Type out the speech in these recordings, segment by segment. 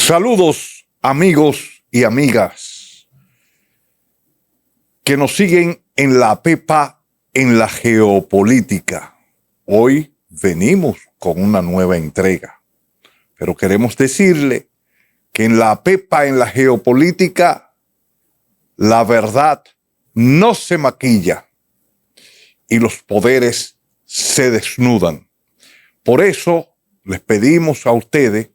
Saludos amigos y amigas que nos siguen en la Pepa en la geopolítica. Hoy venimos con una nueva entrega, pero queremos decirle que en la Pepa en la geopolítica la verdad no se maquilla y los poderes se desnudan. Por eso les pedimos a ustedes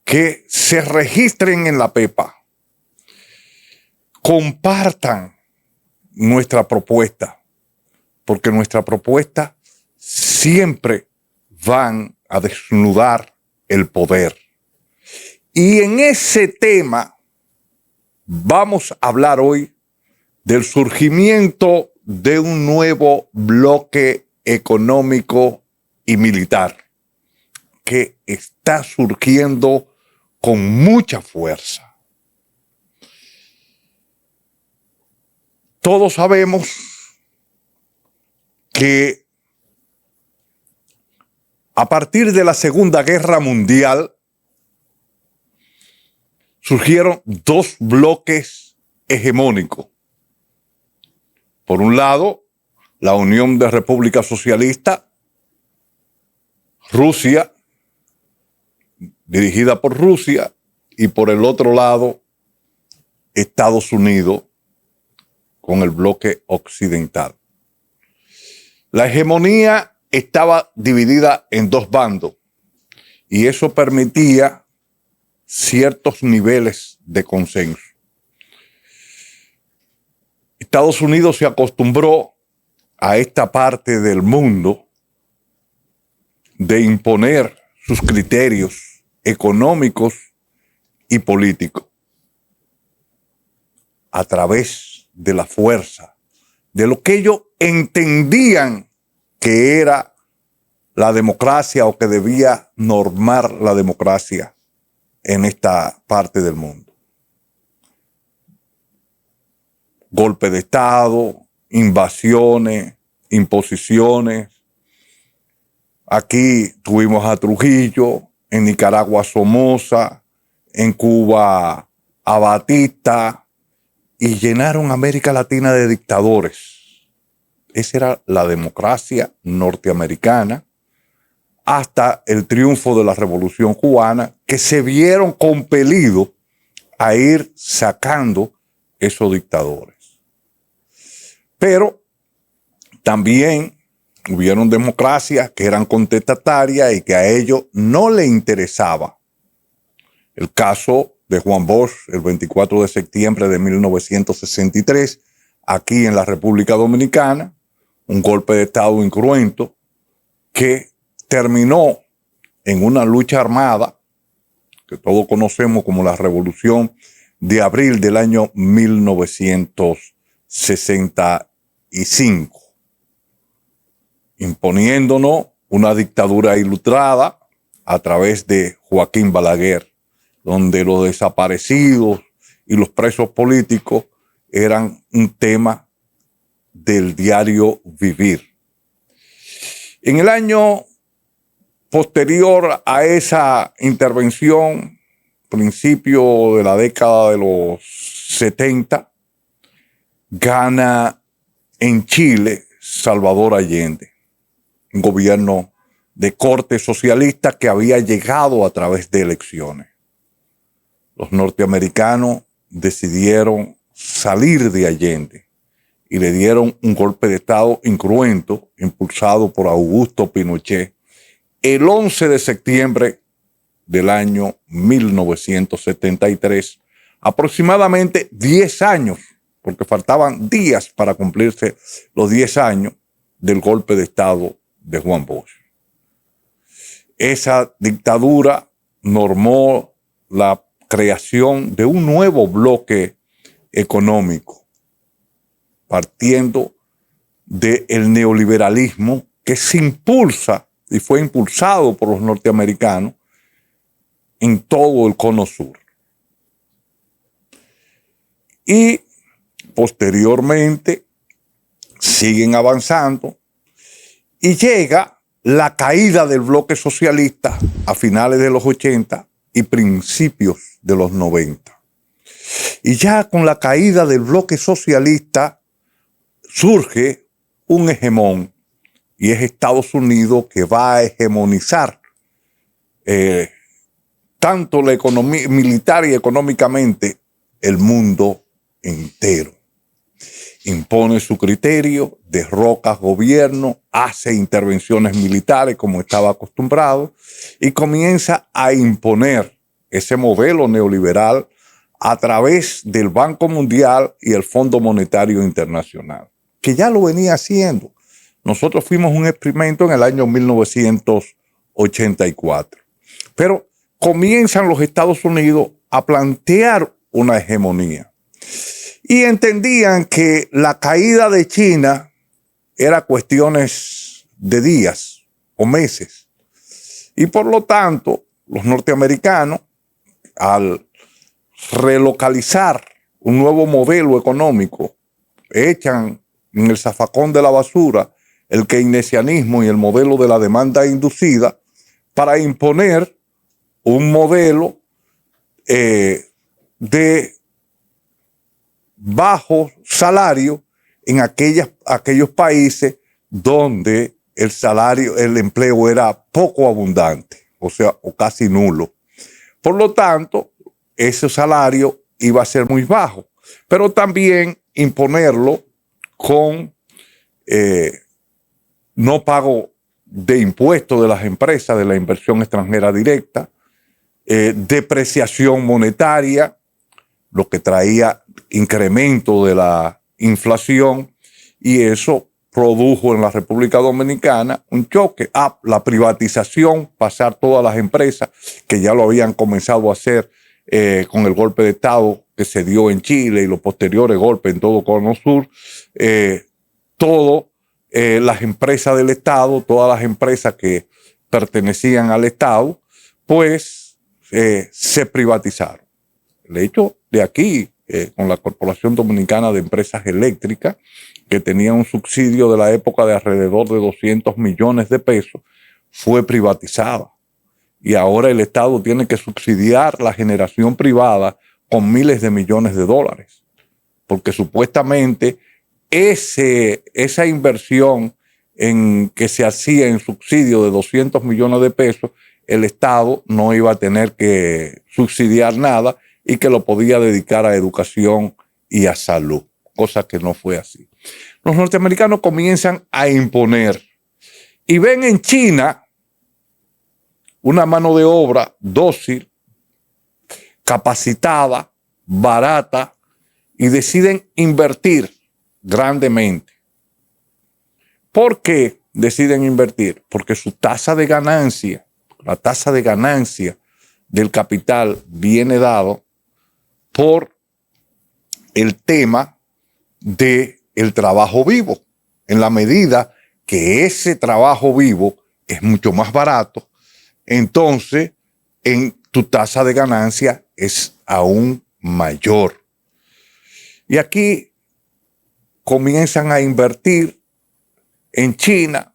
que se registren en la Pepa, compartan nuestra propuesta, porque nuestra propuesta siempre van a desnudar el poder. Y en ese tema vamos a hablar hoy del surgimiento de un nuevo bloque económico y militar que está surgiendo con mucha fuerza. Todos sabemos que a partir de la Segunda Guerra Mundial surgieron dos bloques hegemónicos. Por un lado, la Unión de Repúblicas Socialistas, Rusia, dirigida por Rusia, y por el otro lado, Estados Unidos, con el bloque occidental. La hegemonía estaba dividida en dos bandos, y eso permitía ciertos niveles de consenso. Estados Unidos se acostumbró a esta parte del mundo de imponer sus criterios económicos y políticos a través de la fuerza, de lo que ellos entendían que era la democracia o que debía normar la democracia en esta parte del mundo. Golpe de Estado, invasiones, imposiciones. Aquí tuvimos a Trujillo, en Nicaragua a Somoza, en Cuba a Batista, y llenaron América Latina de dictadores. Esa era la democracia norteamericana, hasta el triunfo de la Revolución Cubana, que se vieron compelidos a ir sacando esos dictadores. Pero también hubieron democracias que eran contestatarias y que a ellos no les interesaba. El caso de Juan Bosch, el 24 de septiembre de 1963, aquí en la República Dominicana, un golpe de Estado incruento que terminó en una lucha armada que todos conocemos como la Revolución de Abril del año 1965. Imponiéndonos una dictadura ilustrada a través de Joaquín Balaguer, donde los desaparecidos y los presos políticos eran un tema del diario vivir. En el año posterior a esa intervención, principio de la década de los 70, gana en Chile Salvador Allende, un gobierno de corte socialista que había llegado a través de elecciones. Los norteamericanos decidieron salir de Allende y le dieron un golpe de Estado incruento impulsado por Augusto Pinochet el 11 de septiembre del año 1973, aproximadamente 10 años, porque faltaban días para cumplirse los 10 años del golpe de Estado de Juan Bosch. Esa dictadura normó la creación de un nuevo bloque económico, partiendo del neoliberalismo que se impulsa y fue impulsado por los norteamericanos en todo el cono sur. Y posteriormente siguen avanzando y llega la caída del bloque socialista a finales de los 80 y principios de los 90. Y ya con la caída del bloque socialista surge un hegemón, y es Estados Unidos, que va a hegemonizar tanto la economía militar y económicamente el mundo entero. Impone su criterio, derroca gobierno, hace intervenciones militares como estaba acostumbrado y comienza a imponer ese modelo neoliberal a través del Banco Mundial y el Fondo Monetario Internacional, que ya lo venía haciendo. Nosotros fuimos un experimento en el año 1984, pero comienzan los Estados Unidos a plantear una hegemonía. Y entendían que la caída de China era cuestiones de días o meses. Y por lo tanto, los norteamericanos, al relocalizar un nuevo modelo económico, echan en el zafacón de la basura el keynesianismo y el modelo de la demanda inducida para imponer un modelo de bajo salario en aquellos países donde el empleo era poco abundante, o sea, o casi nulo. Por lo tanto, ese salario iba a ser muy bajo, pero también imponerlo con no pago de impuestos de las empresas, de la inversión extranjera directa, depreciación monetaria, lo que traía incremento de la inflación, y eso produjo en la República Dominicana un choque. La privatización, pasar todas las empresas que ya lo habían comenzado a hacer con el golpe de Estado que se dio en Chile y los posteriores golpes en todo Cono Sur, las empresas del Estado, todas las empresas que pertenecían al Estado, pues se privatizaron. De hecho, de aquí, con la Corporación Dominicana de Empresas Eléctricas, que tenía un subsidio de la época de alrededor de 200 millones de pesos, fue privatizada. Y ahora el Estado tiene que subsidiar la generación privada con miles de millones de dólares. Porque supuestamente esa inversión que se hacía en subsidio de 200 millones de pesos, el Estado no iba a tener que subsidiar nada y que lo podía dedicar a educación y a salud, cosa que no fue así. Los norteamericanos comienzan a imponer y ven en China una mano de obra dócil, capacitada, barata, y deciden invertir grandemente. ¿Por qué deciden invertir? Porque su tasa de ganancia, la tasa de ganancia del capital viene dado por el tema del trabajo vivo. En la medida que ese trabajo vivo es mucho más barato, entonces tu tasa de ganancia es aún mayor. Y aquí comienzan a invertir en China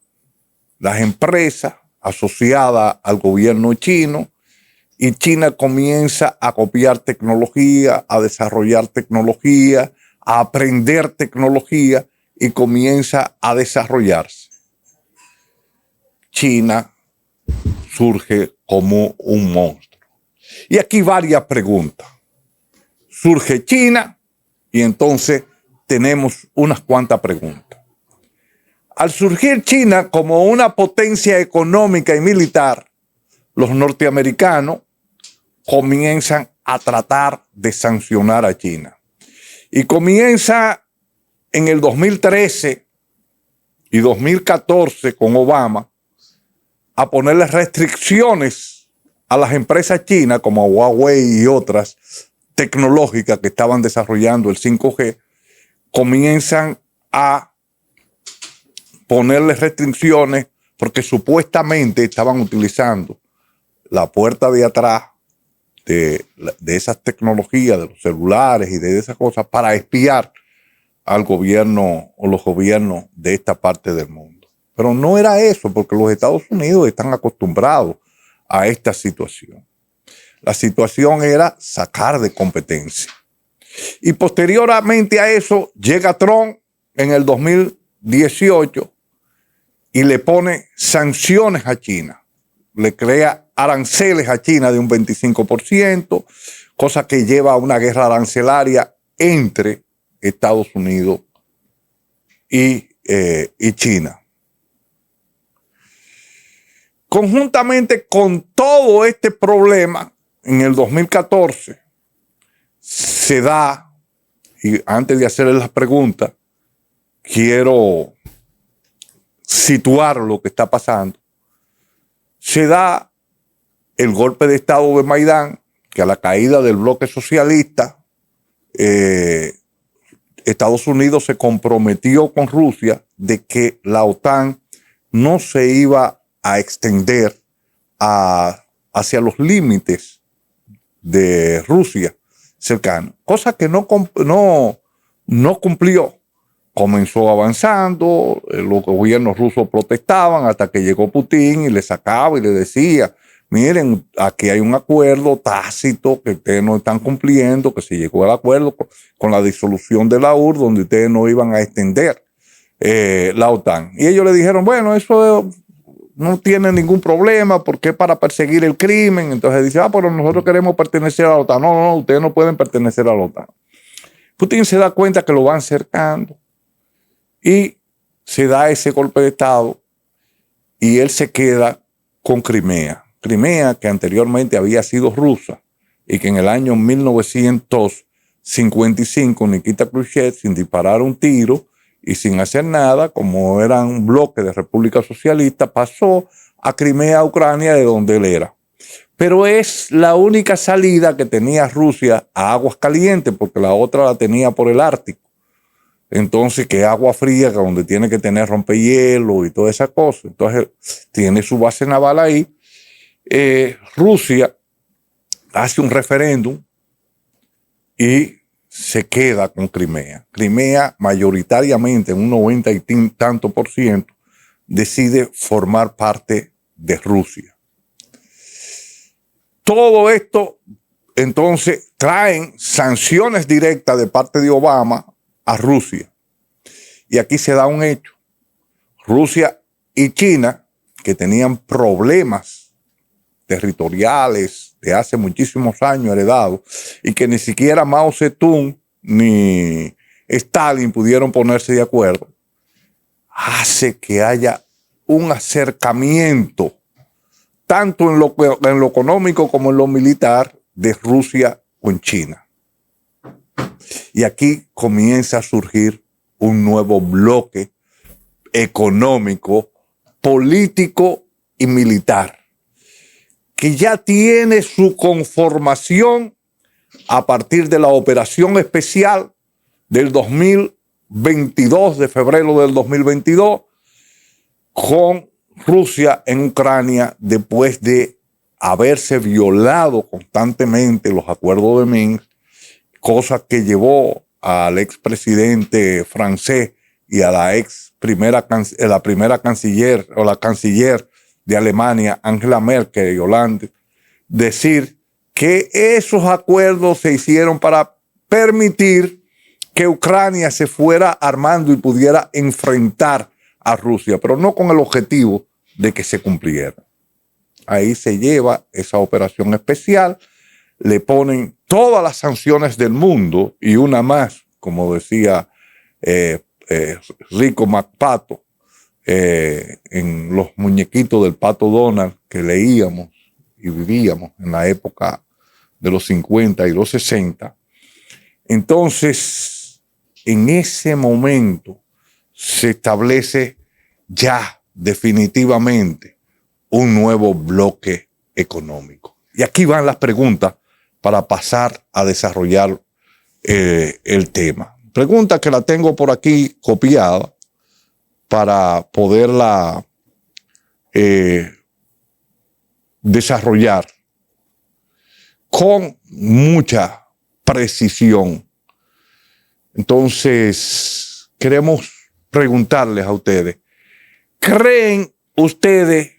las empresas asociadas al gobierno chino, y China comienza a copiar tecnología, a desarrollar tecnología, a aprender tecnología y comienza a desarrollarse. China surge como un monstruo. Y aquí varias preguntas. Surge China y entonces tenemos unas cuantas preguntas. Al surgir China como una potencia económica y militar, los norteamericanos comienzan a tratar de sancionar a China. Y comienza en el 2013 y 2014 con Obama a ponerle restricciones a las empresas chinas como Huawei y otras tecnológicas que estaban desarrollando el 5G. Comienzan a ponerle restricciones porque supuestamente estaban utilizando la puerta de atrás de esas tecnologías, de los celulares y de esas cosas, para espiar al gobierno o los gobiernos de esta parte del mundo. Pero no era eso, porque los Estados Unidos están acostumbrados a esta situación. La situación era sacar de competencia. Y posteriormente a eso llega Trump en el 2018 y le pone sanciones a China. Le crea aranceles a China de un 25%, cosa que lleva a una guerra arancelaria entre Estados Unidos y China. Conjuntamente con todo este problema, en el 2014 se da, y antes de hacerles las preguntas, quiero situar lo que está pasando. Se da el golpe de Estado de Maidán, que a la caída del bloque socialista, Estados Unidos se comprometió con Rusia de que la OTAN no se iba a extender hacia los límites de Rusia cercano, cosa que no cumplió. Comenzó avanzando, los gobiernos rusos protestaban hasta que llegó Putin y le sacaba y le decía, miren, aquí hay un acuerdo tácito que ustedes no están cumpliendo, que se llegó al acuerdo con la disolución de la URSS, donde ustedes no iban a extender la OTAN. Y ellos le dijeron, bueno, eso no tiene ningún problema porque es para perseguir el crimen. Entonces dice, pero nosotros queremos pertenecer a la OTAN. No, ustedes no pueden pertenecer a la OTAN. Putin se da cuenta que lo van cercando y se da ese golpe de Estado y él se queda con Crimea. Crimea, que anteriormente había sido rusa y que en el año 1955 Nikita Khrushchev, sin disparar un tiro y sin hacer nada, como era un bloque de república socialista, pasó a Crimea, a Ucrania, de donde él era. Pero es la única salida que tenía Rusia a aguas calientes, porque la otra la tenía por el Ártico. Entonces, que agua fría, que donde tiene que tener rompehielo y toda esa cosa. Entonces, tiene su base naval ahí. Rusia hace un referéndum y se queda con Crimea. Crimea, mayoritariamente, en un 90 y tanto %, decide formar parte de Rusia. Todo esto, entonces, traen sanciones directas de parte de Obama a Rusia. Y aquí se da un hecho. Rusia y China, que tenían problemas territoriales de hace muchísimos años heredados, y que ni siquiera Mao Zedong ni Stalin pudieron ponerse de acuerdo, hace que haya un acercamiento, tanto en lo económico como en lo militar, de Rusia con China. Y aquí comienza a surgir un nuevo bloque económico, político y militar, que ya tiene su conformación a partir de la operación especial del 2022, de febrero del 2022, con Rusia en Ucrania, después de haberse violado constantemente los acuerdos de Minsk, cosa que llevó al expresidente francés y a la primera canciller o la canciller de Alemania, Angela Merkel y Hollande, decir que esos acuerdos se hicieron para permitir que Ucrania se fuera armando y pudiera enfrentar a Rusia, pero no con el objetivo de que se cumpliera. Ahí se lleva esa operación especial, le ponen todas las sanciones del mundo y una más, como decía Rico McPato, en los muñequitos del Pato Donald que leíamos y vivíamos en la época de los 50 y los 60. Entonces, en ese momento se establece ya definitivamente un nuevo bloque económico. Y aquí van las preguntas para pasar a desarrollar el tema. Pregunta que la tengo por aquí copiada para poderla desarrollar con mucha precisión. Entonces, queremos preguntarles a ustedes, ¿creen ustedes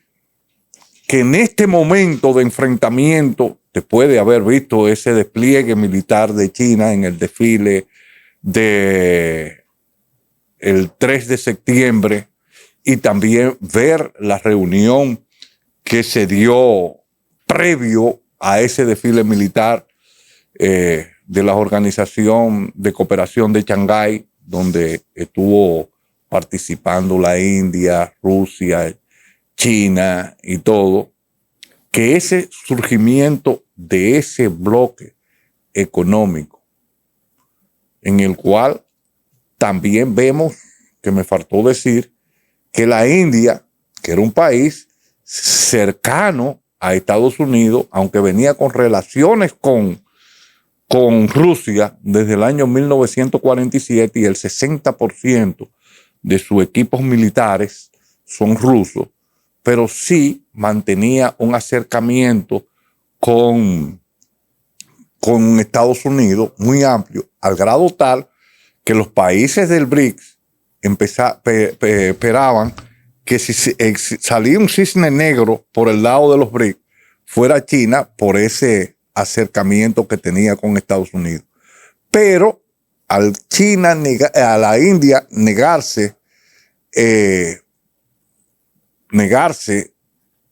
que en este momento de enfrentamiento después de haber visto ese despliegue militar de China en el desfile de el 3 de septiembre y también ver la reunión que se dio previo a ese desfile militar de la Organización de Cooperación de Shanghái, donde estuvo participando la India, Rusia, China y todo, que ese surgimiento de ese bloque económico, en el cual también vemos, que me faltó decir, que la India, que era un país cercano a Estados Unidos, aunque venía con relaciones con Rusia desde el año 1947 y el 60% de sus equipos militares son rusos, pero sí mantenía un acercamiento con Estados Unidos muy amplio, al grado tal que los países del BRICS esperaban que si salía un cisne negro por el lado de los BRICS, fuera China por ese acercamiento que tenía con Estados Unidos. Pero al a la India negarse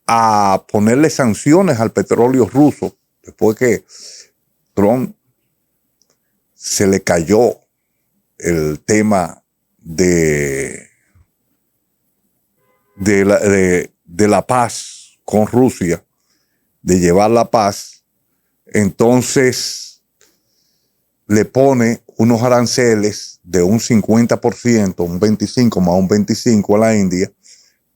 a ponerle sanciones al petróleo ruso, después que Trump se le cayó el tema de la paz con Rusia, de llevar la paz, entonces le pone unos aranceles de un 50%, un 25 más un 25 a la India,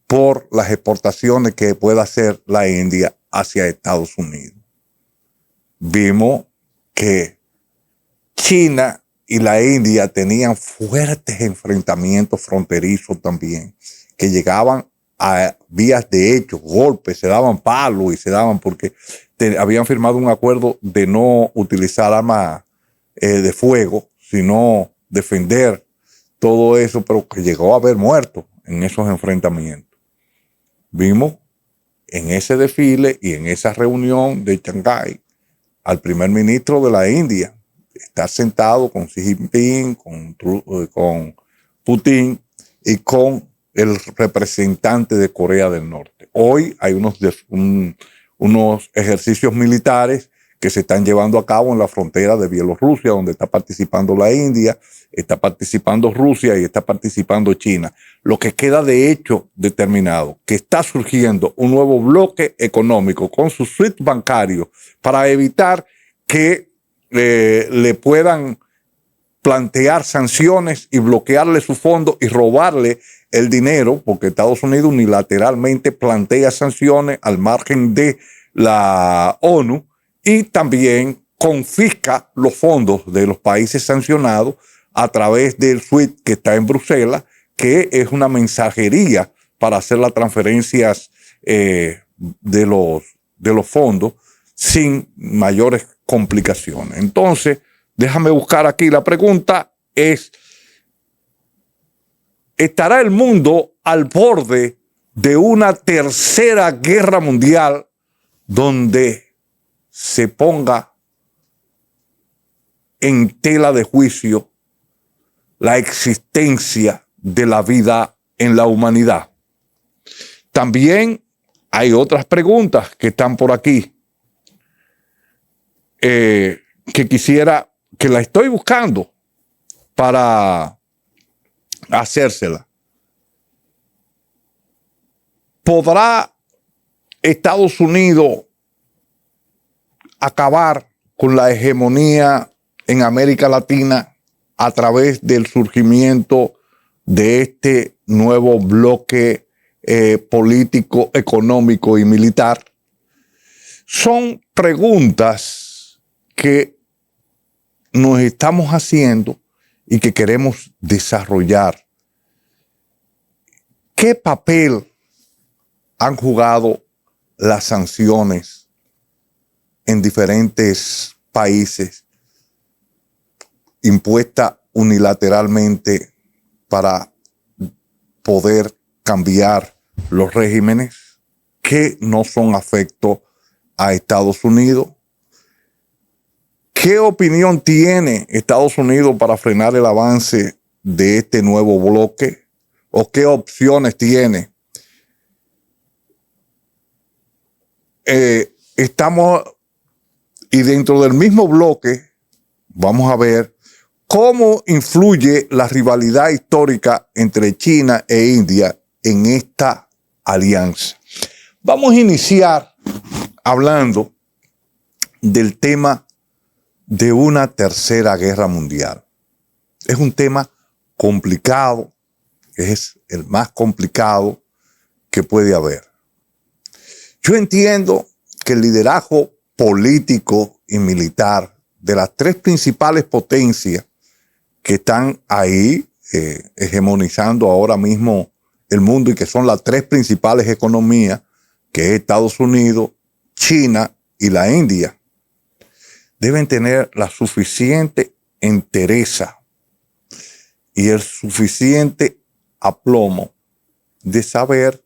por las exportaciones que pueda hacer la India hacia Estados Unidos. Vimos que China y la India tenían fuertes enfrentamientos fronterizos también, que llegaban a vías de hecho, golpes, se daban palos y se daban porque habían firmado un acuerdo de no utilizar armas de fuego, sino defender todo eso, pero que llegó a haber muertos en esos enfrentamientos. Vimos en ese desfile y en esa reunión de Shanghái al primer ministro de la India, está sentado con Xi Jinping, con Putin y con el representante de Corea del Norte. Hoy hay unos ejercicios militares que se están llevando a cabo en la frontera de Bielorrusia, donde está participando la India, está participando Rusia y está participando China. Lo que queda de hecho determinado, que está surgiendo un nuevo bloque económico con su suite bancario para evitar que le puedan plantear sanciones y bloquearle su fondo y robarle el dinero, porque Estados Unidos unilateralmente plantea sanciones al margen de la ONU y también confisca los fondos de los países sancionados a través del SWIFT que está en Bruselas, que es una mensajería para hacer las transferencias de los fondos sin mayores complicaciones. Entonces, déjame buscar aquí. La pregunta es, ¿estará el mundo al borde de una tercera guerra mundial donde se ponga en tela de juicio la existencia de la vida en la humanidad? También hay otras preguntas que están por aquí que quisiera, que la estoy buscando para hacérsela. ¿Podrá Estados Unidos acabar con la hegemonía en América Latina a través del surgimiento de este nuevo bloque político, económico y militar? Son preguntas que nos estamos haciendo y que queremos desarrollar. ¿Qué papel han jugado las sanciones en diferentes países impuestas unilateralmente para poder cambiar los regímenes que no son afectos a Estados Unidos, ¿Qué opinión tiene Estados Unidos para frenar el avance de este nuevo bloque? ¿O qué opciones tiene? Y dentro del mismo bloque, vamos a ver cómo influye la rivalidad histórica entre China e India en esta alianza. Vamos a iniciar hablando del tema de una tercera guerra mundial. Es un tema complicado, es el más complicado que puede haber. Yo entiendo que el liderazgo político y militar de las tres principales potencias que están ahí hegemonizando ahora mismo el mundo y que son las tres principales economías, que es Estados Unidos, China y la India, deben tener la suficiente entereza y el suficiente aplomo de saber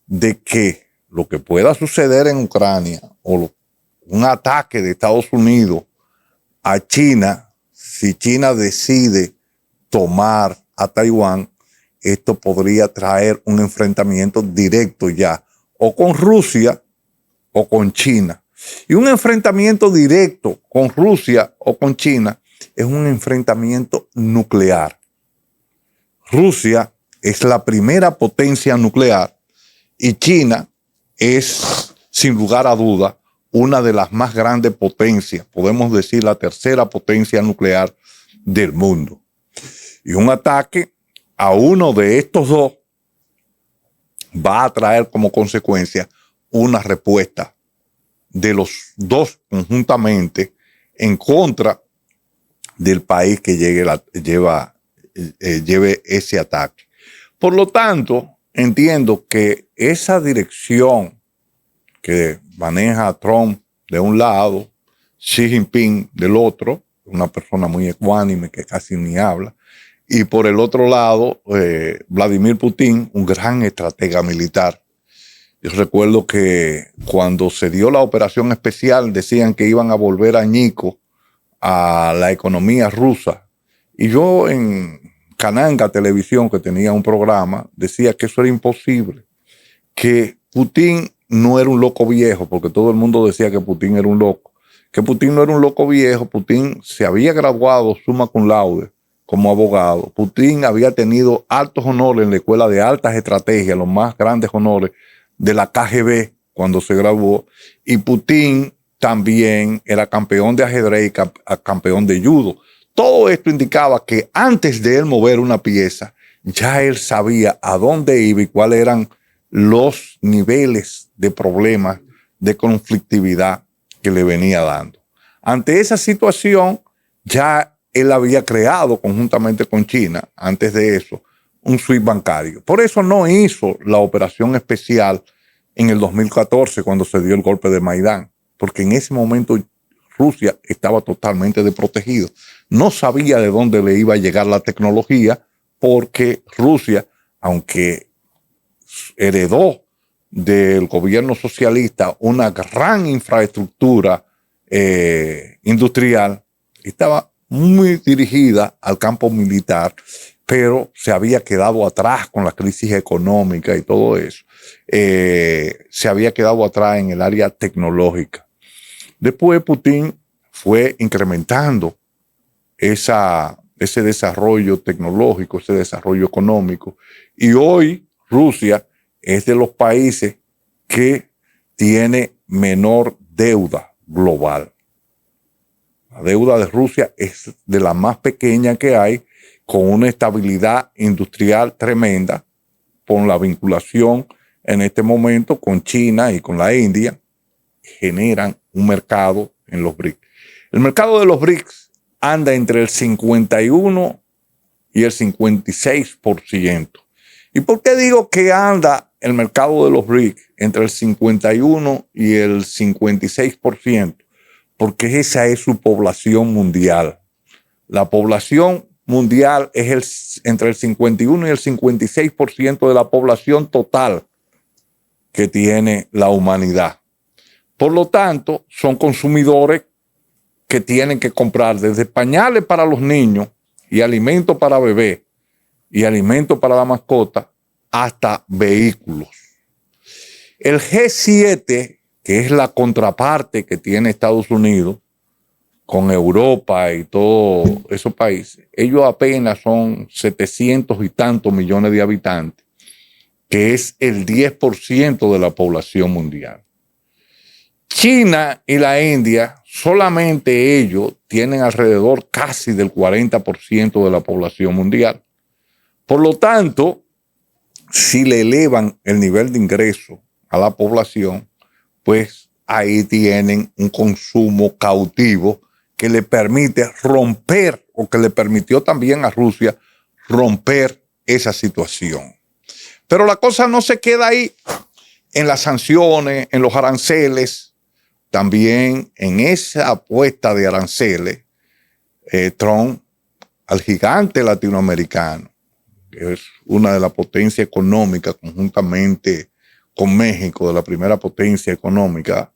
de que lo que pueda suceder en Ucrania o un ataque de Estados Unidos a China, si China decide tomar a Taiwán, esto podría traer un enfrentamiento directo ya, o con Rusia o con China. Y un enfrentamiento directo con Rusia o con China es un enfrentamiento nuclear. Rusia es la primera potencia nuclear y China es, sin lugar a duda, una de las más grandes potencias, podemos decir la tercera potencia nuclear del mundo. Y un ataque a uno de estos dos va a traer como consecuencia una respuesta de los dos conjuntamente en contra del país que lleve ese ataque. Por lo tanto, entiendo que esa dirección que maneja Trump de un lado, Xi Jinping del otro, una persona muy ecuánime que casi ni habla, y por el otro lado, Vladimir Putin, un gran estratega militar. Yo recuerdo que cuando se dio la operación especial decían que iban a volver añicos a la economía rusa. Y yo en Cananga Televisión, que tenía un programa, decía que eso era imposible, que Putin no era un loco viejo, porque todo el mundo decía que Putin era un loco, que Putin no era un loco viejo. Putin se había graduado summa cum laude como abogado. Putin había tenido altos honores en la escuela de altas estrategias, los más grandes honores de la KGB cuando se graduó, y Putin también era campeón de ajedrez y campeón de judo. Todo esto indicaba que antes de él mover una pieza, ya él sabía a dónde iba y cuáles eran los niveles de problemas, de conflictividad que le venía dando. Ante esa situación, ya él había creado conjuntamente con China, antes de eso, un SWIFT bancario. Por eso no hizo la operación especial en el 2014 cuando se dio el golpe de Maidán, porque en ese momento Rusia estaba totalmente desprotegido. No sabía de dónde le iba a llegar la tecnología, porque Rusia, aunque heredó del gobierno socialista una gran infraestructura industrial, estaba muy dirigida al campo militar, pero se había quedado atrás con la crisis económica y todo eso. Se había quedado atrás en el área tecnológica. Después Putin fue incrementando ese desarrollo tecnológico, ese desarrollo económico, y hoy Rusia es de los países que tiene menor deuda global. La deuda de Rusia es de la más pequeña que hay, con una estabilidad industrial tremenda, con la vinculación en este momento con China y con la India, generan un mercado en los BRICS. El mercado de los BRICS anda entre el 51 y el 56%. ¿Y por qué digo que anda el mercado de los BRICS entre el 51 y el 56%? Porque esa es su población mundial. La población mundial es entre el 51 y el 56% de la población total que tiene la humanidad. Por lo tanto, son consumidores que tienen que comprar desde pañales para los niños y alimentos para bebés y alimentos para la mascota hasta vehículos. El G7, que es la contraparte que tiene Estados Unidos con Europa y todos esos países, ellos apenas son 700 y tantos millones de habitantes, que es el 10% de la población mundial. China y la India, solamente ellos tienen alrededor casi del 40% de la población mundial. Por lo tanto, si le elevan el nivel de ingreso a la población, pues ahí tienen un consumo cautivo que le permite romper, o que le permitió también a Rusia romper esa situación. Pero la cosa no se queda ahí, en las sanciones, en los aranceles, también en esa apuesta de aranceles, Trump al gigante latinoamericano, que es una de las potencias económicas conjuntamente con México, de la primera potencia económica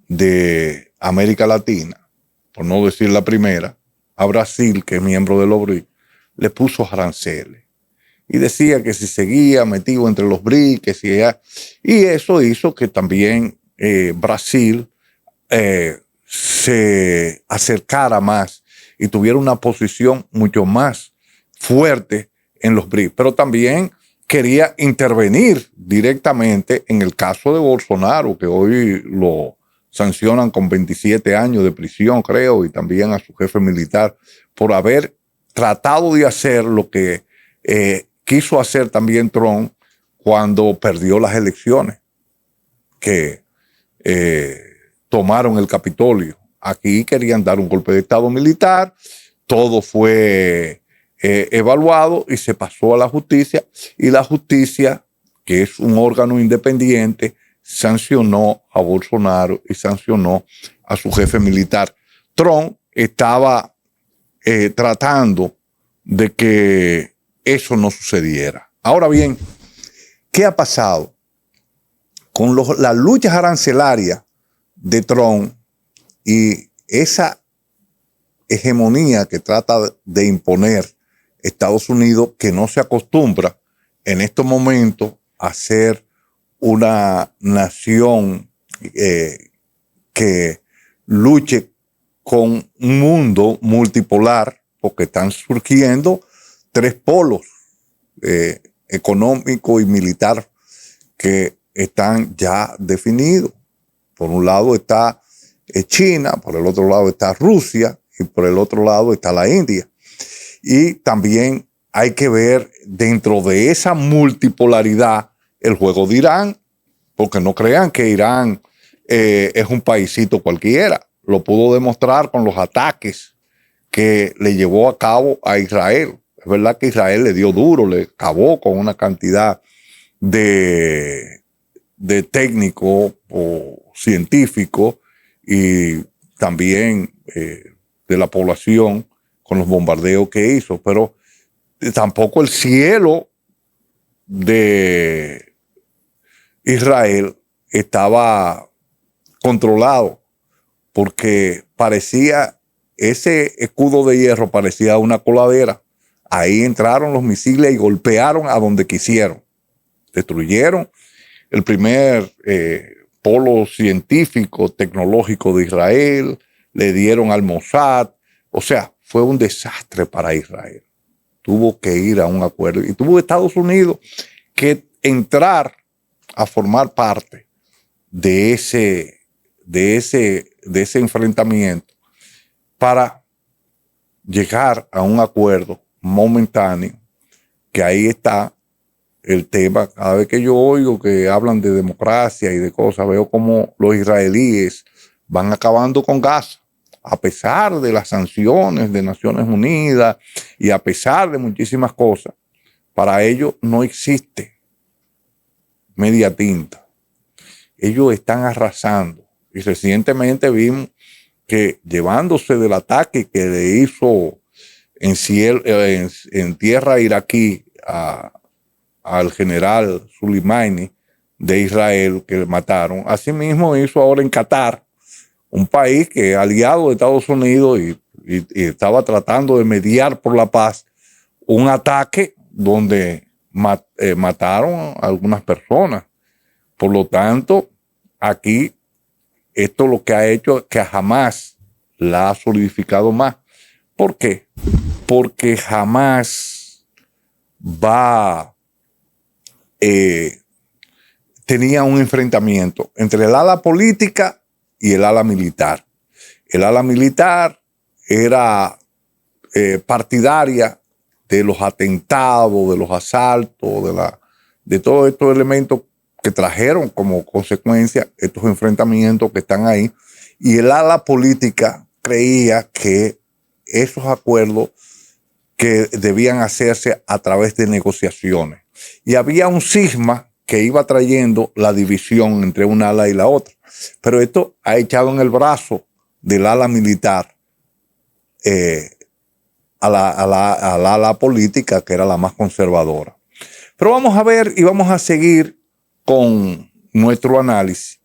de América Latina, por no decir la primera, a Brasil, que es miembro del BRICS, le puso aranceles. Y decía que si seguía metido entre los BRICS, y eso hizo que también Brasil se acercara más y tuviera una posición mucho más fuerte en los BRICS. Pero también quería intervenir directamente en el caso de Bolsonaro, que hoy lo sancionan con 27 años de prisión, creo, y también a su jefe militar, por haber tratado de hacer lo que quiso hacer también Trump cuando perdió las elecciones, que tomaron el Capitolio. Aquí querían dar un golpe de Estado militar, todo fue evaluado y se pasó a la justicia, y la justicia, que es un órgano independiente, sancionó a Bolsonaro y sancionó a su jefe militar. Trump estaba tratando de que eso no sucediera. Ahora bien, ¿qué ha pasado? Con las luchas arancelarias de Trump y esa hegemonía que trata de imponer Estados Unidos, que no se acostumbra en estos momentos a ser una nación que luche con un mundo multipolar, porque están surgiendo tres polos económico y militar que están ya definidos. Por un lado está China, por el otro lado está Rusia y por el otro lado está la India. Y también hay que ver dentro de esa multipolaridad el juego de Irán, porque no crean que Irán es un paisito cualquiera. Lo pudo demostrar con los ataques que le llevó a cabo a Israel. Es verdad que Israel le dio duro, le acabó con una cantidad de técnicos o científicos y también de la población con los bombardeos que hizo, pero tampoco el cielo de Israel estaba controlado, porque parecía, ese escudo de hierro parecía una coladera. Ahí entraron los misiles y golpearon a donde quisieron. Destruyeron el primer polo científico, tecnológico de Israel, le dieron al Mossad. O sea, fue un desastre para Israel. Tuvo que ir a un acuerdo y tuvo Estados Unidos que entrar a formar parte de ese enfrentamiento para llegar a un acuerdo momentáneo, que ahí está el tema. Cada vez que yo oigo que hablan de democracia y de cosas, veo como los israelíes van acabando con Gaza, a pesar de las sanciones de Naciones Unidas y a pesar de muchísimas cosas. Para ellos no existe media tinta. Ellos están arrasando. Y recientemente vimos que, llevándose del ataque que le hizo en tierra iraquí al general Soleimani de Israel, que le mataron, asimismo hizo ahora en Qatar un país que es aliado de Estados Unidos y estaba tratando de mediar por la paz, un ataque donde mataron a algunas personas. Por lo tanto, aquí esto lo que ha hecho es que jamás la ha solidificado más. ¿Por qué? Porque jamás tenía un enfrentamiento entre el ala política y el ala militar. El ala militar era partidaria de los atentados, de los asaltos, de todos estos elementos que trajeron como consecuencia estos enfrentamientos que están ahí. Y el ala política creía que esos acuerdos que debían hacerse a través de negociaciones. Y había un cisma que iba trayendo la división entre una ala y la otra. Pero esto ha echado en el brazo del ala militar a la ala política, que era la más conservadora. Pero vamos a ver y vamos a seguir con nuestro análisis.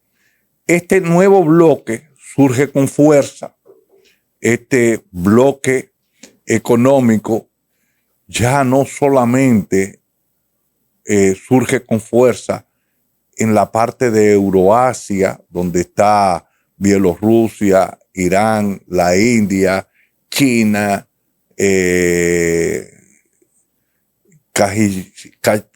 Este nuevo bloque surge con fuerza. Este bloque económico ya no solamente surge con fuerza en la parte de Euroasia, donde está Bielorrusia, Irán, la India, China,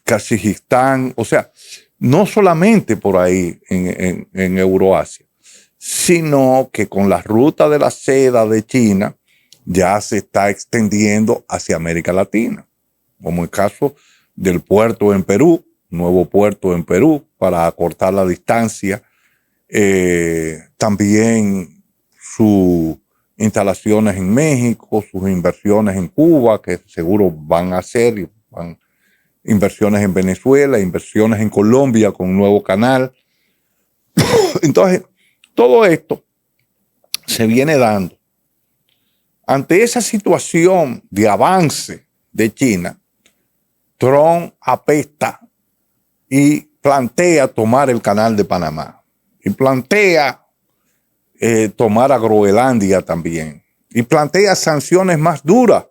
Kazajistán, o sea, no solamente por ahí en Euroasia, sino que con la ruta de la seda de China ya se está extendiendo hacia América Latina, como el caso del puerto en Perú, nuevo puerto en Perú para acortar la distancia, también sus instalaciones en México, sus inversiones en Cuba, que seguro van a hacer, inversiones en Venezuela, inversiones en Colombia con un nuevo canal. Entonces, todo esto se viene dando. Ante esa situación de avance de China, Trump apesta y plantea tomar el canal de Panamá. Y plantea tomar a Groenlandia también. Y plantea sanciones más duras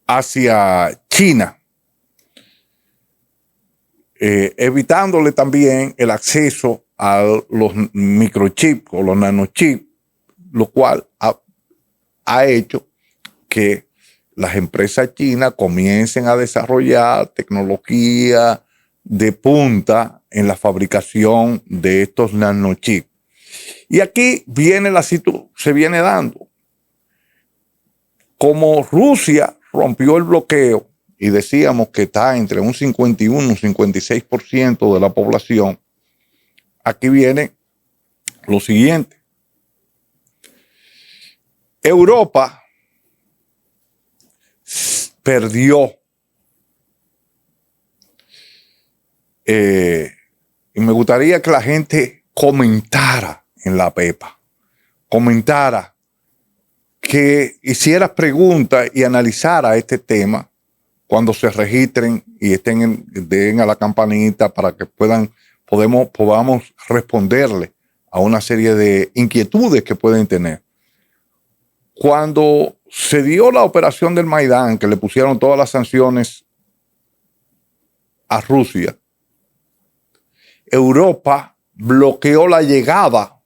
hacia China, evitándole también el acceso a los microchips o los nanochips, lo cual ha hecho que las empresas chinas comiencen a desarrollar tecnología de punta en la fabricación de estos nanochips. Y aquí se viene dando. Como Rusia rompió el bloqueo y decíamos que está entre un 51 y un 56% de la población, aquí viene lo siguiente. Europa perdió, y me gustaría que la gente comentara en la Pepa, comentara, que hiciera preguntas y analizara este tema cuando se registren y den a la campanita para que podamos responderle a una serie de inquietudes que pueden tener. Cuando se dio la operación del Maidán, que le pusieron todas las sanciones a Rusia, Europa bloqueó la llegada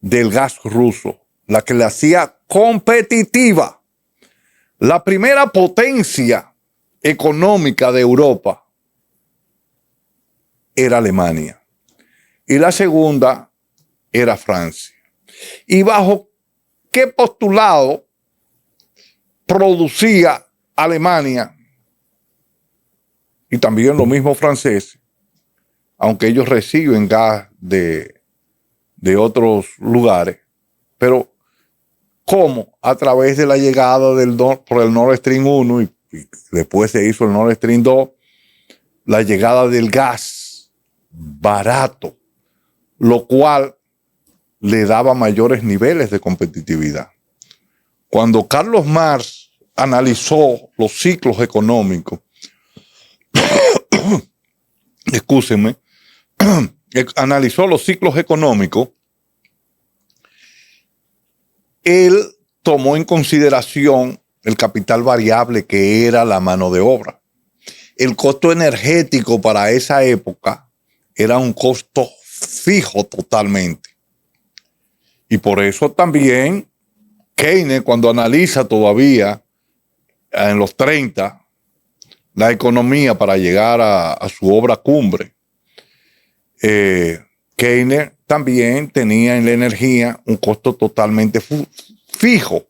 del gas ruso, la que le hacía competitiva. La primera potencia económica de Europa era Alemania y la segunda era Francia. ¿Y bajo qué postulado producía Alemania? Y también los mismos franceses, aunque ellos reciben gas de otros lugares, pero ¿cómo? A través de la llegada por el Nord Stream 1 y después se hizo el Nord Stream 2, la llegada del gas barato, lo cual le daba mayores niveles de competitividad. Cuando Carlos Marx analizó los ciclos económicos, analizó los ciclos económicos, él tomó en consideración el capital variable que era la mano de obra. El costo energético para esa época era un costo fijo totalmente. Y por eso también Keynes, cuando analiza todavía en los 30 la economía para llegar a su obra cumbre, Keynes también tenía en la energía un costo totalmente fijo.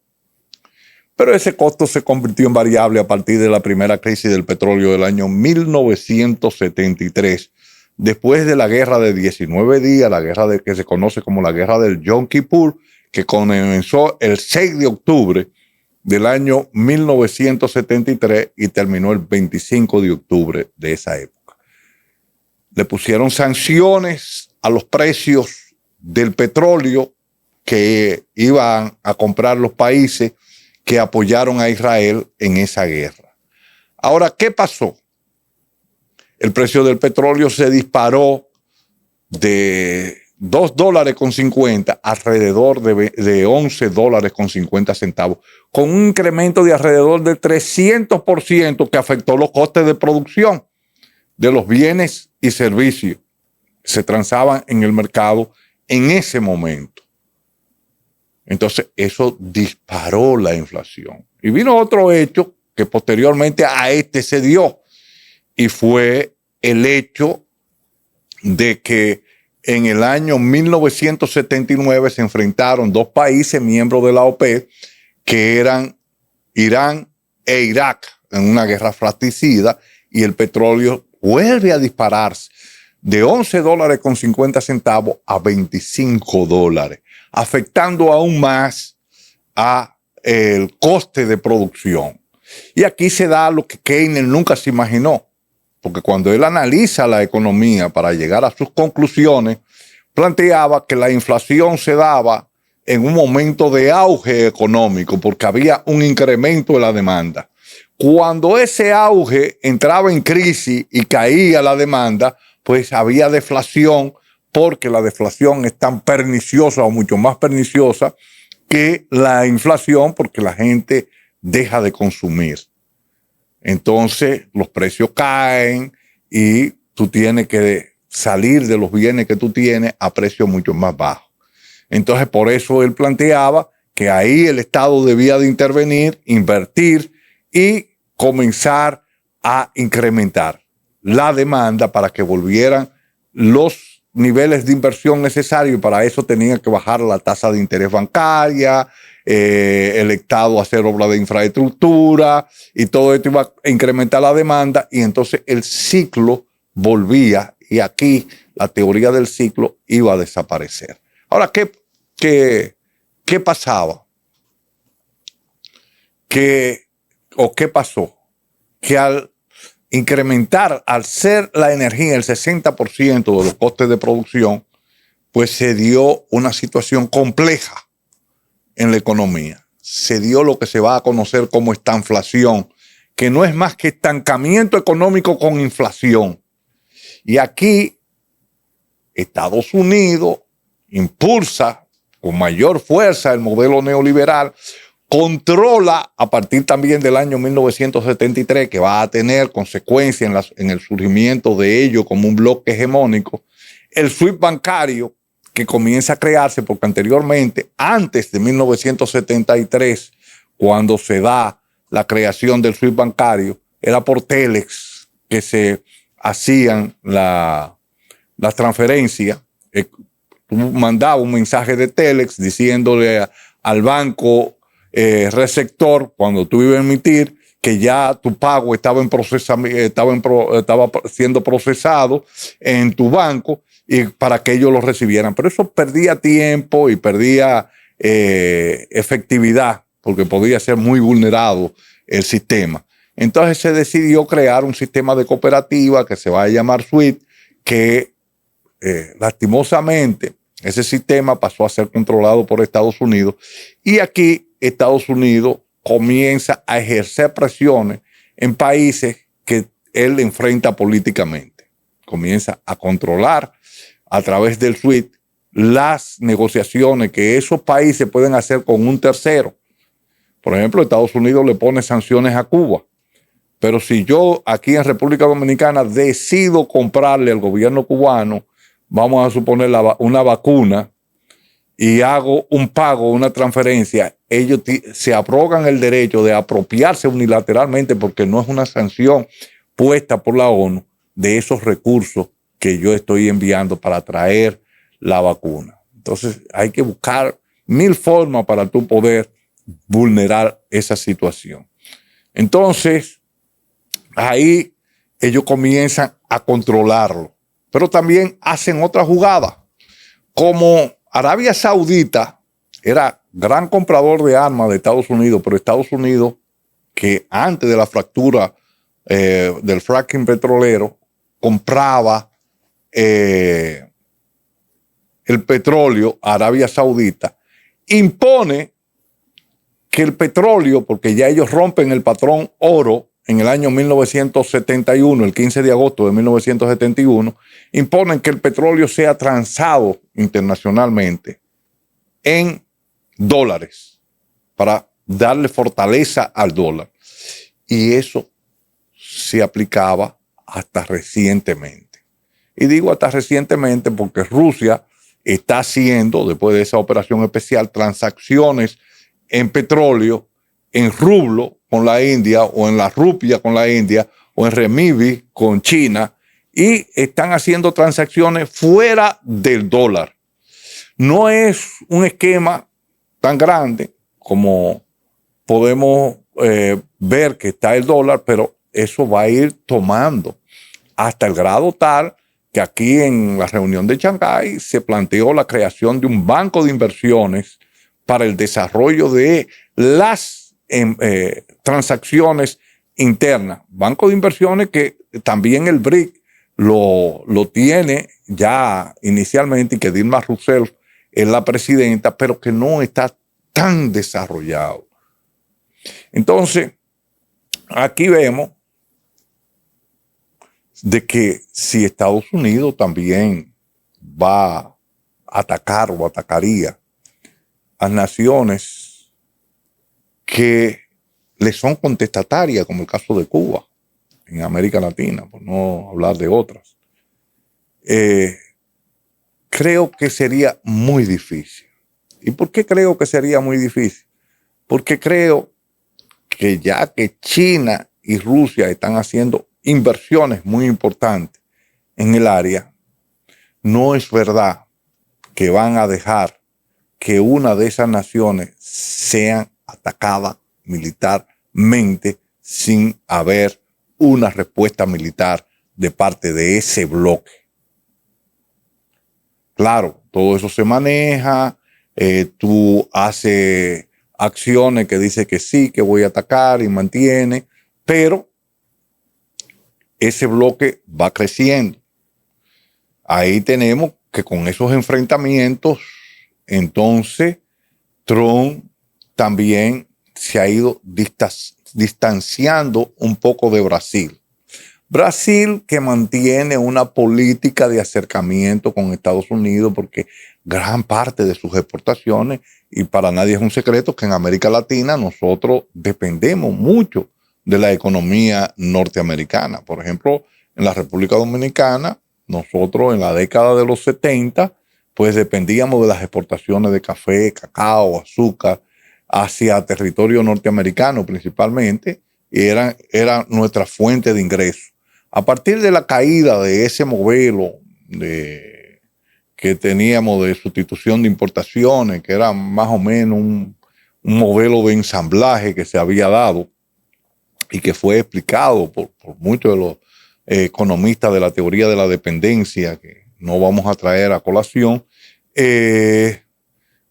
Pero ese costo se convirtió en variable a partir de la primera crisis del petróleo del año 1973. Después de la guerra de 19 días, la guerra que se conoce como la guerra del Yom Kippur, que comenzó el 6 de octubre del año 1973 y terminó el 25 de octubre de esa época. Le pusieron sanciones a los precios del petróleo que iban a comprar los países que apoyaron a Israel en esa guerra. Ahora, ¿qué pasó? El precio del petróleo se disparó de $2.50 alrededor de $11.50, con un incremento de alrededor del 300% que afectó los costes de producción de los bienes y servicios que se transaban en el mercado en ese momento. Entonces, eso disparó la inflación. Y vino otro hecho que posteriormente a este se dio, y fue el hecho de que en el año 1979 se enfrentaron dos países miembros de la OPEP, que eran Irán e Irak, en una guerra fratricida, y el petróleo vuelve a dispararse de $11.50 a $25, afectando aún más a el coste de producción. Y aquí se da lo que Keynes nunca se imaginó, porque cuando él analiza la economía para llegar a sus conclusiones, planteaba que la inflación se daba en un momento de auge económico, porque había un incremento de la demanda. Cuando ese auge entraba en crisis y caía la demanda, pues había deflación, porque la deflación es tan perniciosa o mucho más perniciosa que la inflación, porque la gente deja de consumir. Entonces los precios caen y tú tienes que salir de los bienes que tú tienes a precios mucho más bajos. Entonces por eso él planteaba que ahí el Estado debía de intervenir, invertir y comenzar a incrementar la demanda para que volvieran los niveles de inversión necesarios. Para eso tenía que bajar la tasa de interés bancaria, el Estado hacer obra de infraestructura, y todo esto iba a incrementar la demanda, y entonces el ciclo volvía, y aquí la teoría del ciclo iba a desaparecer. Ahora, ¿qué pasaba? ¿Qué pasó? Que al incrementar, al ser la energía el 60% de los costes de producción, pues se dio una situación compleja en la economía. Se dio lo que se va a conocer como estanflación, que no es más que estancamiento económico con inflación. Y aquí Estados Unidos impulsa con mayor fuerza el modelo neoliberal, controla a partir también del año 1973, que va a tener consecuencias en el surgimiento de ello como un bloque hegemónico, el SWIFT bancario, que comienza a crearse, porque anteriormente, antes de 1973, cuando se da la creación del SWIFT bancario, era por Telex que se hacían las transferencias. Tú mandabas un mensaje de Telex diciéndole al banco receptor, cuando tú ibas a emitir, que ya tu pago estaba siendo procesado en tu banco, y para que ellos lo recibieran. Pero eso perdía tiempo y perdía efectividad, porque podía ser muy vulnerado el sistema. Entonces se decidió crear un sistema de cooperativa que se va a llamar SWIFT, que lastimosamente ese sistema pasó a ser controlado por Estados Unidos, y aquí Estados Unidos comienza a ejercer presiones en países que él enfrenta políticamente. Comienza a controlar a través del SWIFT las negociaciones que esos países pueden hacer con un tercero. Por ejemplo, Estados Unidos le pone sanciones a Cuba. Pero si yo aquí en República Dominicana decido comprarle al gobierno cubano, vamos a suponer una vacuna, y hago un pago, una transferencia, ellos se abrogan el derecho de apropiarse unilateralmente, porque no es una sanción puesta por la ONU, de esos recursos que yo estoy enviando para traer la vacuna. Entonces hay que buscar 1000 formas para tú poder vulnerar esa situación. Entonces ahí ellos comienzan a controlarlo, pero también hacen otra jugada. Como Arabia Saudita era gran comprador de armas de Estados Unidos, pero Estados Unidos, que antes de la fractura del fracking petrolero, compraba el petróleo a Arabia Saudita, impone que el petróleo, porque ya ellos rompen el patrón oro en el año 1971, el 15 de agosto de 1971, imponen que el petróleo sea transado internacionalmente en dólares para darle fortaleza al dólar. Y eso se aplicaba hasta recientemente. Y digo hasta recientemente porque Rusia está haciendo, después de esa operación especial, transacciones en petróleo, en rublo con la India, o en la rupia con la India, o en renminbi con China, y están haciendo transacciones fuera del dólar. No es un esquema tan grande como podemos ver que está el dólar, pero eso va a ir tomando hasta el grado tal que aquí en la reunión de Shanghái se planteó la creación de un banco de inversiones para el desarrollo de las transacciones internas. Banco de inversiones que también el BRIC lo tiene ya inicialmente, y que Dilma Rousseff es la presidenta, pero que no está tan desarrollado. Entonces, aquí vemos de que si Estados Unidos también va a atacar o atacaría a naciones que le son contestatarias, como el caso de Cuba, en América Latina, por no hablar de otras, creo que sería muy difícil. ¿Y por qué creo que sería muy difícil? Porque creo que ya que China y Rusia están haciendo inversiones muy importantes en el área, no es verdad que van a dejar que una de esas naciones sea atacada militarmente sin haber una respuesta militar de parte de ese bloque. Claro, todo eso se maneja, tú haces acciones que dice que sí, que voy a atacar y mantiene, pero ese bloque va creciendo. Ahí tenemos que con esos enfrentamientos, entonces Trump también se ha ido distanciando un poco de Brasil. Brasil, que mantiene una política de acercamiento con Estados Unidos, porque gran parte de sus exportaciones, y para nadie es un secreto que en América Latina nosotros dependemos mucho de la economía norteamericana. Por ejemplo, en la República Dominicana, nosotros en la década de los 70, pues dependíamos de las exportaciones de café, cacao, azúcar, hacia territorio norteamericano principalmente, y era nuestra fuente de ingresos. A partir de la caída de ese modelo que teníamos de sustitución de importaciones, que era más o menos un modelo de ensamblaje que se había dado y que fue explicado por muchos de los economistas de la teoría de la dependencia, que no vamos a traer a colación, en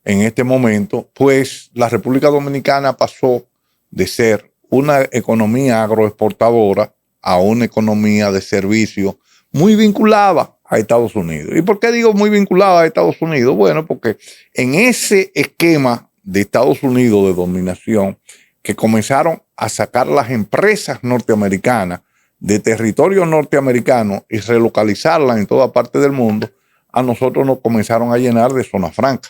este momento, pues la República Dominicana pasó de ser una economía agroexportadora a una economía de servicio muy vinculada a Estados Unidos. ¿Y por qué digo muy vinculada a Estados Unidos? Bueno, porque en ese esquema de Estados Unidos de dominación, que comenzaron a sacar las empresas norteamericanas de territorio norteamericano y relocalizarlas en toda parte del mundo, a nosotros nos comenzaron a llenar de zona franca.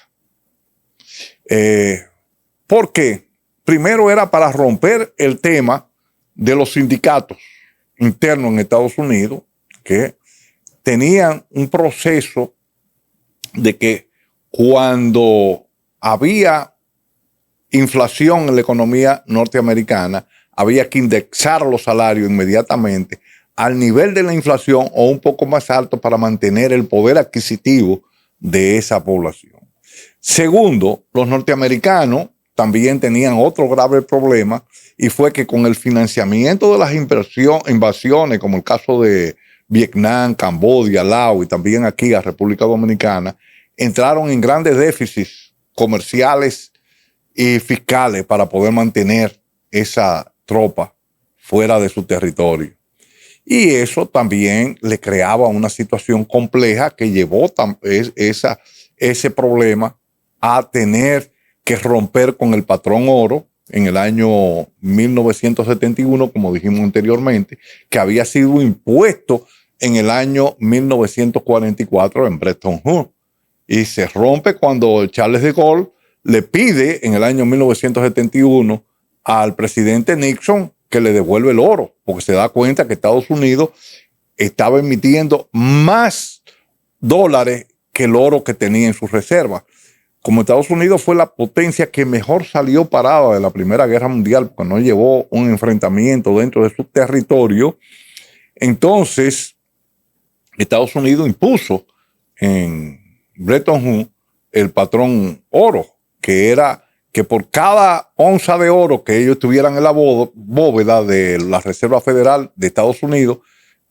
¿Por qué? Primero era para romper el tema de los sindicatos internos en Estados Unidos, que tenían un proceso de que cuando había inflación en la economía norteamericana, había que indexar los salarios inmediatamente al nivel de la inflación o un poco más alto para mantener el poder adquisitivo de esa población. Segundo, los norteamericanos también tenían otro grave problema, y fue que con el financiamiento de las invasiones, como el caso de Vietnam, Camboya, Laos y también aquí a República Dominicana, entraron en grandes déficits comerciales y fiscales para poder mantener esa tropa fuera de su territorio. Y eso también le creaba una situación compleja que llevó ese problema a tener que romper con el patrón oro en el año 1971, como dijimos anteriormente, que había sido impuesto en el año 1944 en Bretton Woods. Y se rompe cuando Charles de Gaulle le pide en el año 1971 al presidente Nixon que le devuelve el oro, porque se da cuenta que Estados Unidos estaba emitiendo más dólares que el oro que tenía en sus reservas. Como Estados Unidos fue la potencia que mejor salió parada de la Primera Guerra Mundial, porque no llevó un enfrentamiento dentro de su territorio, entonces Estados Unidos impuso en Bretton Woods el patrón oro, que era que por cada onza de oro que ellos tuvieran en la bóveda de la Reserva Federal de Estados Unidos,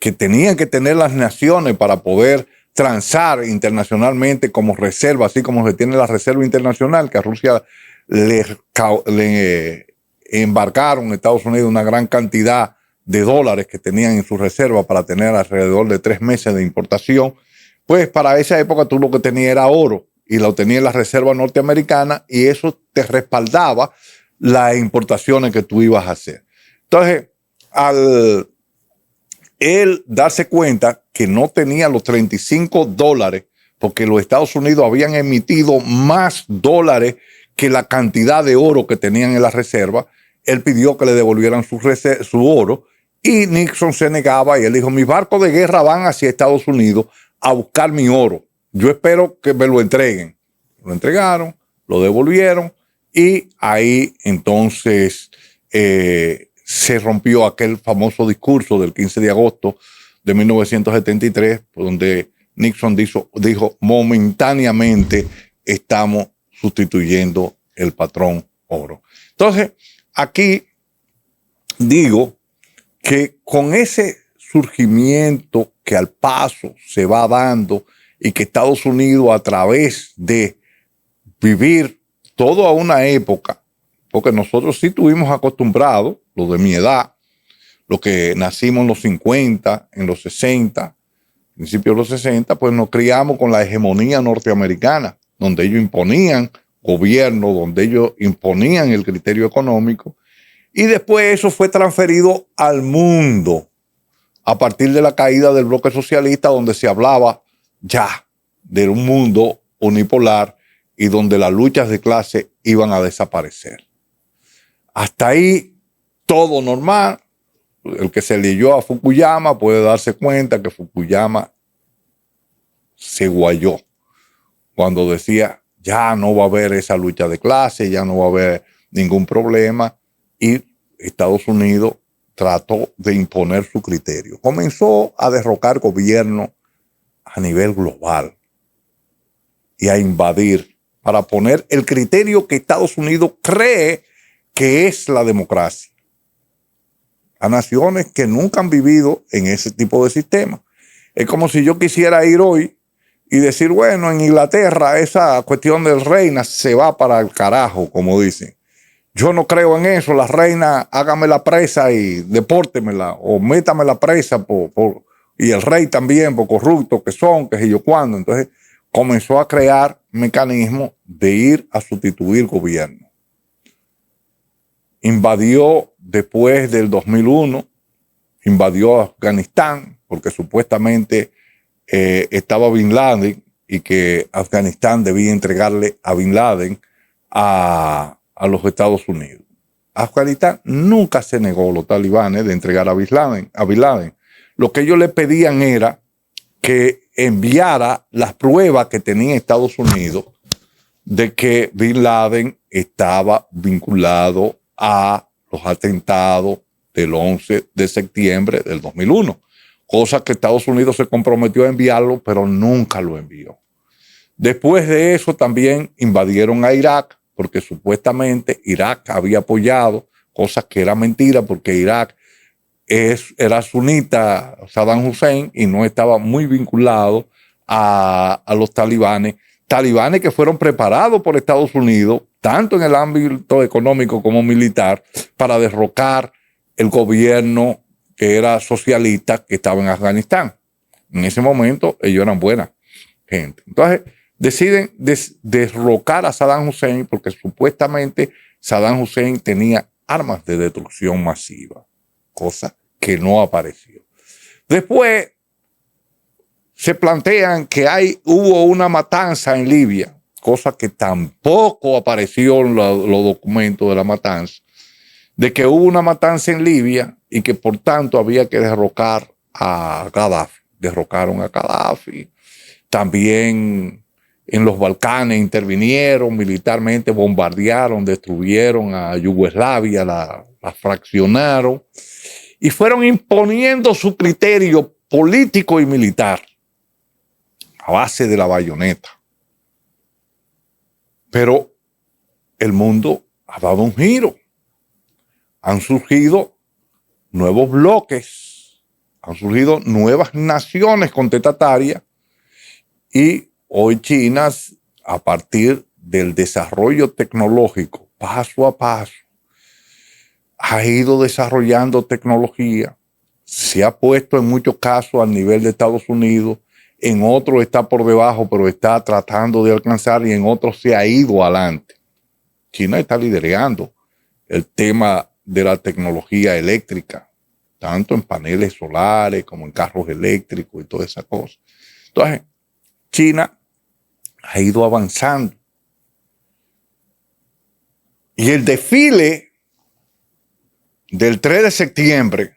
que tenían que tener las naciones para poder transar internacionalmente como reserva, así como se tiene la Reserva Internacional, que a Rusia le embarcaron a Estados Unidos una gran cantidad de dólares que tenían en su reserva para tener alrededor de 3 meses de importación. Pues para esa época tú lo que tenías era oro y lo tenías en la reserva norteamericana, y eso te respaldaba las importaciones que tú ibas a hacer. Entonces, al él darse cuenta que no tenía los 35 dólares, porque los Estados Unidos habían emitido más dólares que la cantidad de oro que tenían en la reserva, él pidió que le devolvieran su oro, y Nixon se negaba, y él dijo: mis barcos de guerra van hacia Estados Unidos a buscar mi oro. Yo espero que me lo entreguen. Lo entregaron, lo devolvieron, y ahí entonces se rompió aquel famoso discurso del 15 de agosto de 1973, donde Nixon dijo momentáneamente estamos sustituyendo el patrón oro. Entonces, aquí digo que con ese surgimiento que al paso se va dando, y que Estados Unidos, a través de vivir toda una época, porque nosotros sí estuvimos acostumbrados, los de mi edad, los que nacimos en los 50, en los 60, principios de los 60, pues nos criamos con la hegemonía norteamericana, donde ellos imponían gobierno, donde ellos imponían el criterio económico, y después eso fue transferido al mundo a partir de la caída del bloque socialista, donde se hablaba ya de un mundo unipolar y donde las luchas de clase iban a desaparecer. Hasta ahí todo normal. El que se leyó a Fukuyama puede darse cuenta que Fukuyama se guayó cuando decía ya no va a haber esa lucha de clase, ya no va a haber ningún problema, y Estados Unidos trató de imponer su criterio. Comenzó a derrocar gobierno a nivel global y a invadir para poner el criterio que Estados Unidos cree que es la democracia a naciones que nunca han vivido en ese tipo de sistema. Es como si yo quisiera ir hoy y decir, bueno, en Inglaterra esa cuestión del reina se va para el carajo, como dicen. Yo no creo en eso, la reina hágame la presa y depórtemela, o métame la presa y el rey también, por corruptos que son, que sé yo cuándo. Entonces comenzó a crear mecanismos de ir a sustituir gobierno. Invadió después del 2001, invadió Afganistán, porque supuestamente estaba Bin Laden y que Afganistán debía entregarle a Bin Laden a los Estados Unidos. Afganistán nunca se negó, los talibanes, de entregar a Bin Laden. Lo que ellos le pedían era que enviara las pruebas que tenía Estados Unidos de que Bin Laden estaba vinculado a los atentados del 11 de septiembre del 2001, cosa que Estados Unidos se comprometió a enviarlo, pero nunca lo envió. Después de eso también invadieron a Irak, porque supuestamente Irak había apoyado, cosas que era mentira, porque Irak era sunita Saddam Hussein y no estaba muy vinculado a los talibanes que fueron preparados por Estados Unidos, tanto en el ámbito económico como militar, para derrocar el gobierno que era socialista que estaba en Afganistán. En ese momento ellos eran buena gente. Entonces deciden derrocar a Saddam Hussein porque supuestamente Saddam Hussein tenía armas de destrucción masiva, cosa que no apareció. Después se plantean que hubo una matanza en Libia, cosa que tampoco apareció en los documentos de la matanza, de que hubo una matanza en Libia y que por tanto había que derrocar a Gaddafi. Derrocaron a Gaddafi. También en los Balcanes intervinieron militarmente, bombardearon, destruyeron a Yugoslavia, la fraccionaron y fueron imponiendo su criterio político y militar a base de la bayoneta. Pero el mundo ha dado un giro. Han surgido nuevos bloques, han surgido nuevas naciones contestatarias y hoy China, a partir del desarrollo tecnológico, paso a paso, ha ido desarrollando tecnología, se ha puesto en muchos casos al nivel de Estados Unidos, en otros está por debajo, pero está tratando de alcanzar y en otros se ha ido adelante. China está liderando el tema de la tecnología eléctrica, tanto en paneles solares como en carros eléctricos y toda esa cosa. Entonces, China ha ido avanzando. Y el desfile del 3 de septiembre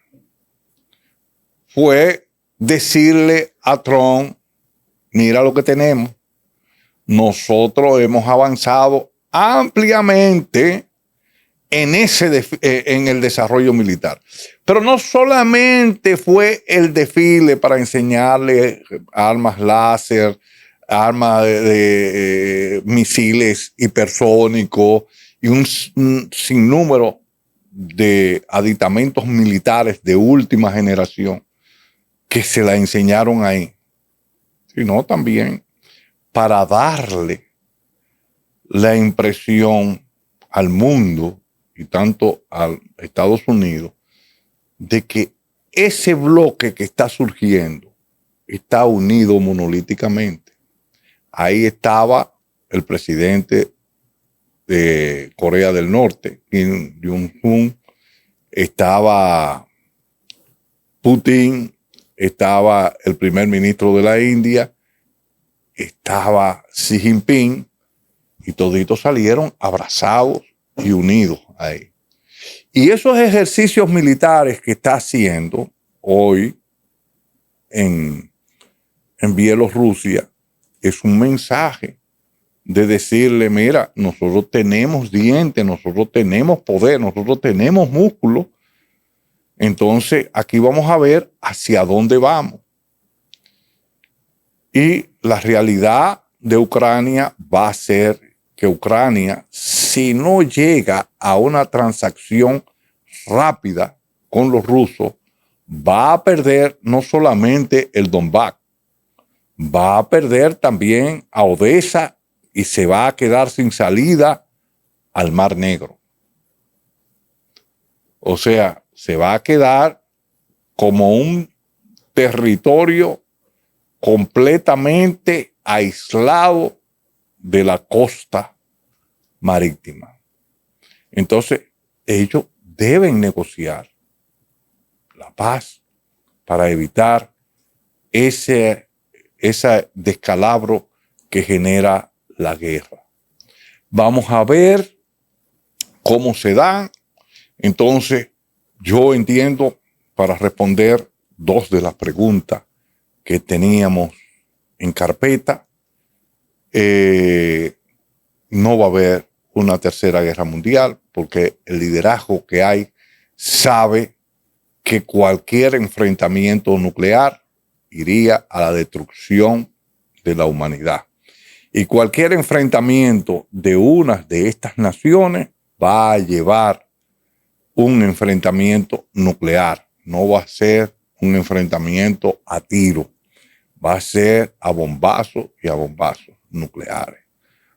fue decirle a Trump, mira lo que tenemos. Nosotros hemos avanzado ampliamente en el desarrollo militar. Pero no solamente fue el desfile para enseñarle armas láser, armas de misiles hipersónicos y un sinnúmero de aditamentos militares de última generación que se la enseñaron ahí, sino también para darle la impresión al mundo y tanto a Estados Unidos de que ese bloque que está surgiendo está unido monolíticamente. Ahí estaba el presidente de Corea del Norte, Kim Jong-un, estaba Putin, estaba el primer ministro de la India, estaba Xi Jinping, y toditos salieron abrazados y unidos ahí. Y esos ejercicios militares que está haciendo hoy en Bielorrusia es un mensaje de decirle, mira, nosotros tenemos dientes, nosotros tenemos poder, nosotros tenemos músculo. Entonces, aquí vamos a ver hacia dónde vamos. Y la realidad de Ucrania va a ser que Ucrania, si no llega a una transacción rápida con los rusos, va a perder no solamente el Donbass, va a perder también a Odessa y se va a quedar sin salida al Mar Negro. O sea, se va a quedar como un territorio completamente aislado de la costa marítima. Entonces, ellos deben negociar la paz para evitar ese descalabro que genera la guerra. Vamos a ver cómo se dan. Entonces, yo entiendo, para responder dos de las preguntas que teníamos en carpeta, no va a haber una tercera guerra mundial, porque el liderazgo que hay sabe que cualquier enfrentamiento nuclear iría a la destrucción de la humanidad. Y cualquier enfrentamiento de una de estas naciones va a llevar un enfrentamiento nuclear. No va a ser un enfrentamiento a tiro, va a ser a bombazos y a bombazos nucleares.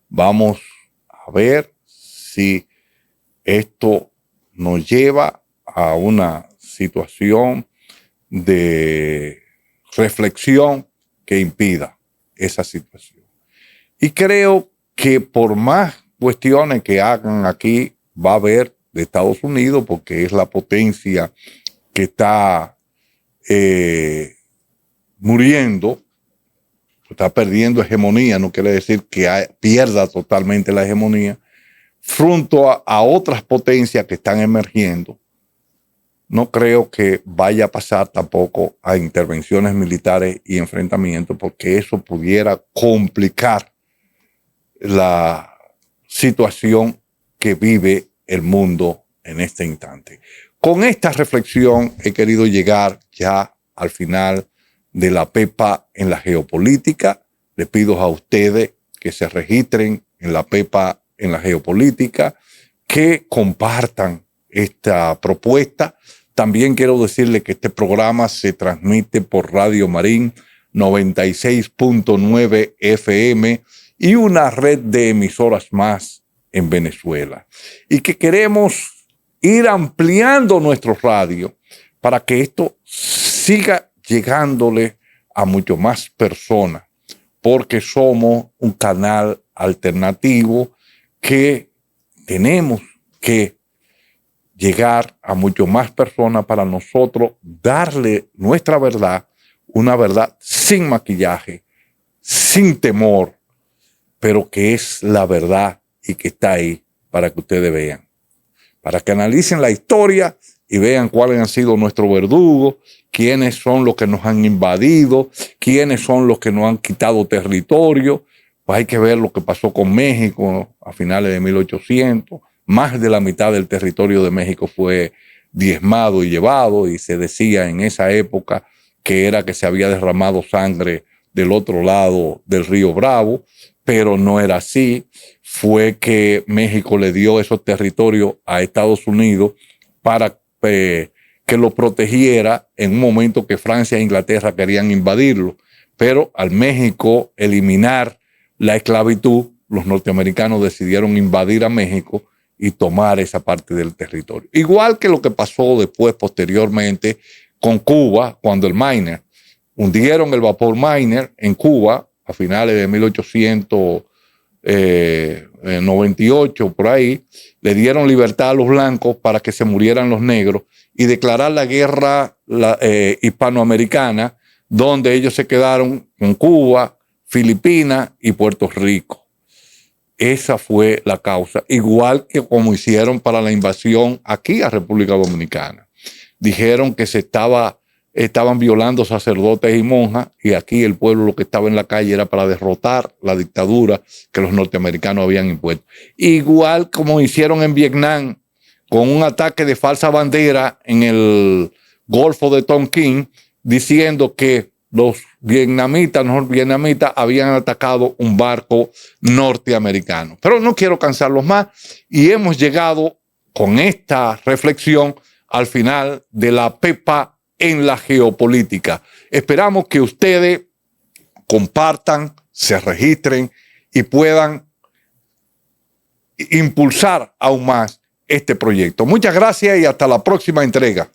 Vamos a ver si esto nos lleva a una situación de reflexión que impida esa situación. Y creo que por más cuestiones que hagan aquí, va a haber de Estados Unidos, porque es la potencia que está muriendo, está perdiendo hegemonía. No quiere decir que pierda totalmente la hegemonía, frente a otras potencias que están emergiendo. No creo que vaya a pasar tampoco a intervenciones militares y enfrentamientos, porque eso pudiera complicar la situación que vive el mundo en este instante. Con esta reflexión he querido llegar ya al final de la Pepa en la geopolítica. Les pido a ustedes que se registren en la Pepa en la geopolítica, que compartan esta propuesta. También quiero decirles que este programa se transmite por Radio Marín 96.9 FM y una red de emisoras más en Venezuela. Y que queremos ir ampliando nuestro radio para que esto siga llegándole a mucho más personas, porque somos un canal alternativo que tenemos que llegar a mucho más personas para nosotros darle nuestra verdad, una verdad sin maquillaje, sin temor, pero que es la verdad y que está ahí para que ustedes vean, para que analicen la historia y vean cuáles han sido nuestros verdugos, quiénes son los que nos han invadido, quiénes son los que nos han quitado territorio. Pues hay que ver lo que pasó con México a finales de 1800. Más de la mitad del territorio de México fue diezmado y llevado, y se decía en esa época que era que se había derramado sangre del otro lado del río Bravo, pero no era así. Fue que México le dio esos territorios a Estados Unidos para que lo protegiera en un momento que Francia e Inglaterra querían invadirlo. Pero al México eliminar la esclavitud, los norteamericanos decidieron invadir a México y tomar esa parte del territorio. Igual que lo que pasó después, posteriormente, con Cuba, cuando el Miner, hundieron el vapor Miner en Cuba a finales de 1898, por ahí, le dieron libertad a los blancos para que se murieran los negros y declarar la guerra hispanoamericana, donde ellos se quedaron con Cuba, Filipinas y Puerto Rico. Esa fue la causa, igual que como hicieron para la invasión aquí a República Dominicana. Dijeron que estaban violando sacerdotes y monjas, y aquí el pueblo lo que estaba en la calle era para derrotar la dictadura que los norteamericanos habían impuesto. Igual como hicieron en Vietnam con un ataque de falsa bandera en el Golfo de Tonkin, diciendo que los vietnamitas habían atacado un barco norteamericano. Pero no quiero cansarlos más, y hemos llegado con esta reflexión al final de la Pepa en la geopolítica. Esperamos que ustedes compartan, se registren y puedan impulsar aún más este proyecto. Muchas gracias y hasta la próxima entrega.